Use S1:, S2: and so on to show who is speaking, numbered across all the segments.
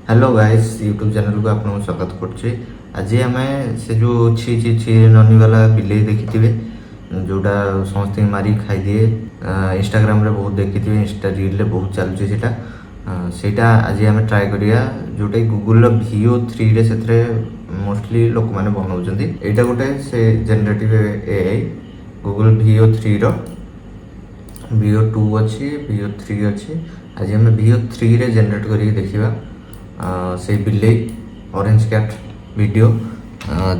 S1: Hello guys YouTube channel को आपको स्वागत करछि। आज आम से जो छि छि छि ननी वाला बिले देखिथिबे जोटा समस्त मारी खाई दिए इंस्टाग्राम रे बहुत देखिथिबे इंस्टा रील रे बहुत चलछि सेटा आज आम ट्राई करिया जोटा गूगल रो VO3 रे सेथरे मोस्टली लोक माने बनाउछन्ती। एटा गोटे से जनरेटिव एआई गूगल VO3 रो VO2 अच्छी VO3 अच्छी। आज आम VO3 रे जनरेट करी देखिबा से बिले ऑरेंज कैट वीडियो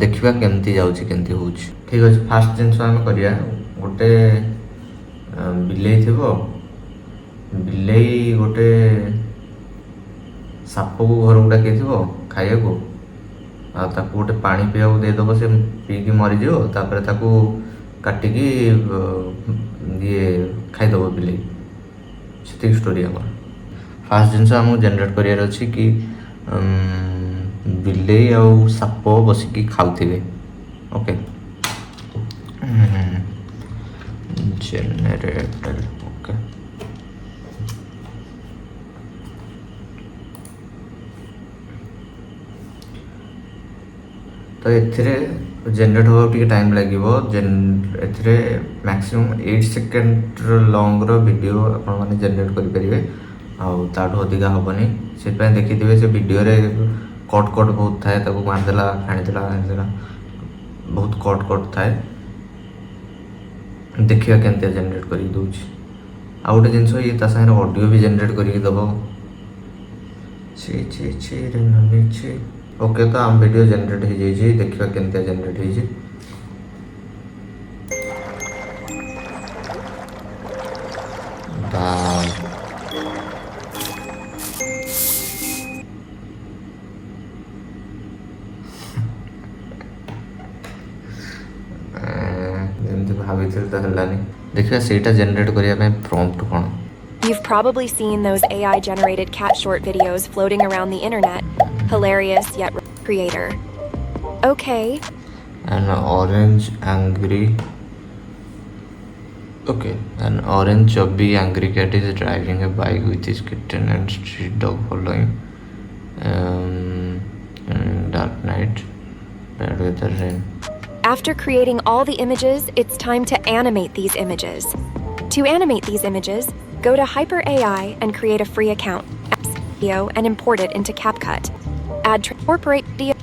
S1: देखिबा केमती जाउछि केमती होउछि। ठीक अछि फास्ट जिंस हम करिया गोटे बिले थिबो बिले गोटे साप को घर गुडा के थिबो खाइया को ताको गोटे पानी पिया को दे दबो से पी के मरि जिवो तापर ताको काटी की ये खाई दबो बिले सेती स्टोरी हमर। फास्ट जिनस आमको जनरेट करार अच्छी कि बिले आउ साप बसिकी खाऊे। ओके जनरेटर ओके तो ए जनरेट होगा टी टाइम लगे मैक्सिमम 8 सेकेंड लॉन्ग वीडियो आपण माने जनरेट करि परिबे आउटाठू अधिका हेनी से देखिए से वीडियो कट कट बहुत थाए मारदेला खाणीदेला बहुत कट कट थाए देखिए केमती जनरेट कर दूसरी आ गए जिनस ये सागर ऑडियो भी जनरेट करके दब ओके तो आम वीडियो जनरेट हो जाए देखा केमती जनरेट हो देखिए सेटा जनरेट करिया prompt cone.
S2: You've probably seen those AI generated cat short videos floating around the internet. Hilarious yet creator. Okay.
S1: An orange angry. Okay. An orange chubby angry cat is driving a bike with his kitten and street dog following. Dark night, bad weather, rain.
S2: After creating all the images, it's time to animate these images. To animate these images, go to Hyper AI and create a free account, video, and import it into CapCut. Add incorporate video.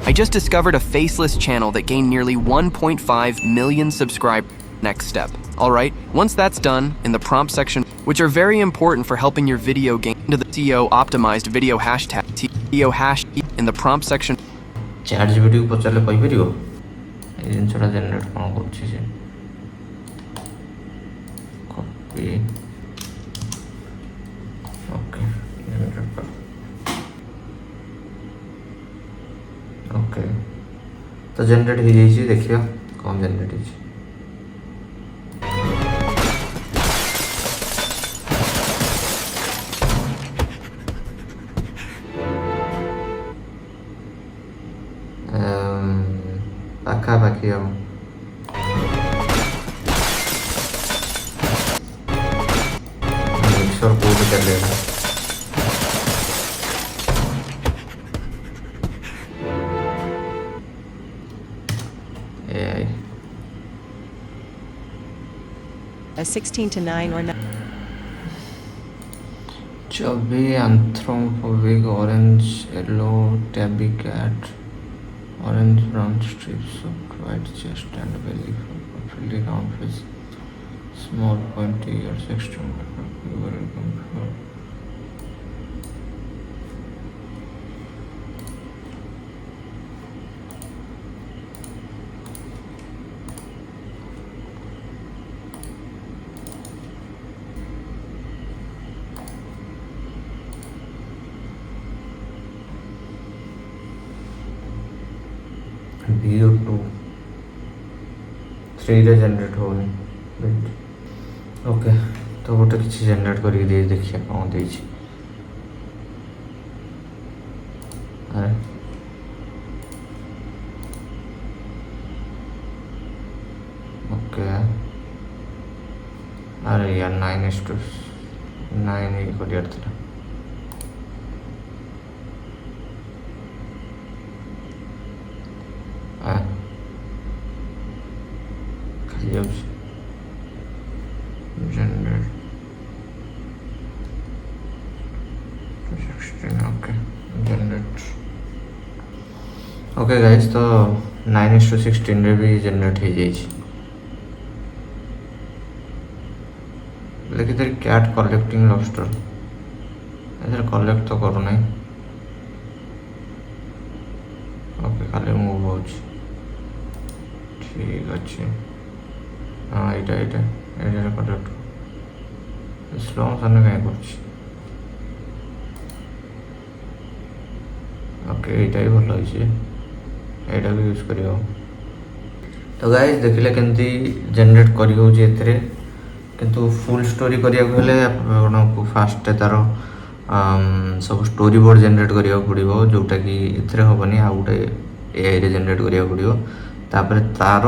S3: I just discovered a faceless channel that gained nearly 1.5 million subscribers. Next step. Alright, once that's done, in the prompt section, which are very important for helping your video gain into the SEO optimized video hashtag SEO hash in the prompt section.
S1: ChatGPT को पचारे कोई video ये जिनसटा generate कौन करछि जे copy okay generate कर okay तो generate हो जाई छी देखियो कौन जनरेट हो छी। पाखापाखि अब मिक्सर कोड चलेगा AI
S4: a 16 to 9 or 9.
S1: Chubby anthropomorphic orange yellow tabby cat. Orange brown strips of white chest and belly, perfectly round face, small pointy ears, extremely comfortable. VO2 3 रे जनरेट होनी okay तो गोटे किसी generate करके दे देखिए कौन दे अरे ओके अरे यार 9:9 ये कर था खाली जाऊँ जनरेट ओके गाइज तो 9:16 रे भी जनरेट हो जाइए लेकिन तेरी कैट कलेक्टिंग लॉबस्टर इधर कलेक्ट तो करू नहीं ओके खाली मूव हो ठीक अच्छे हाँ यहाँ कलेक्ट स्लो मोशन कहीं कर ओके यहाँ ही भल यहाँ भी यूज कर तो गाइस देखिले केमती जनरेट कर किंतु फुल स्टोरी करने को फास्ट तार सब स्टोरी बोर्ड जनरेट करा पड़ो जोटा कि इतने हेनी आ गए एआई रे जनरेट करा पड़ो तापर तार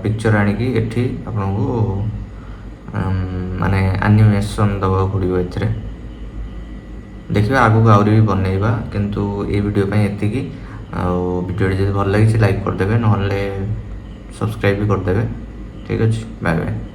S1: पिक्चर आनिकी एठी आपन को माने एनिमेशन दबा पड़ो एथरे देखिए आगू आहरी भी बनइबा किंतु ये वीडियो पे एतिकी वीडियो जब भल लगी लाइक करदे ना सब्सक्राइब भी करदे ठीक अच्छे बाय बाय।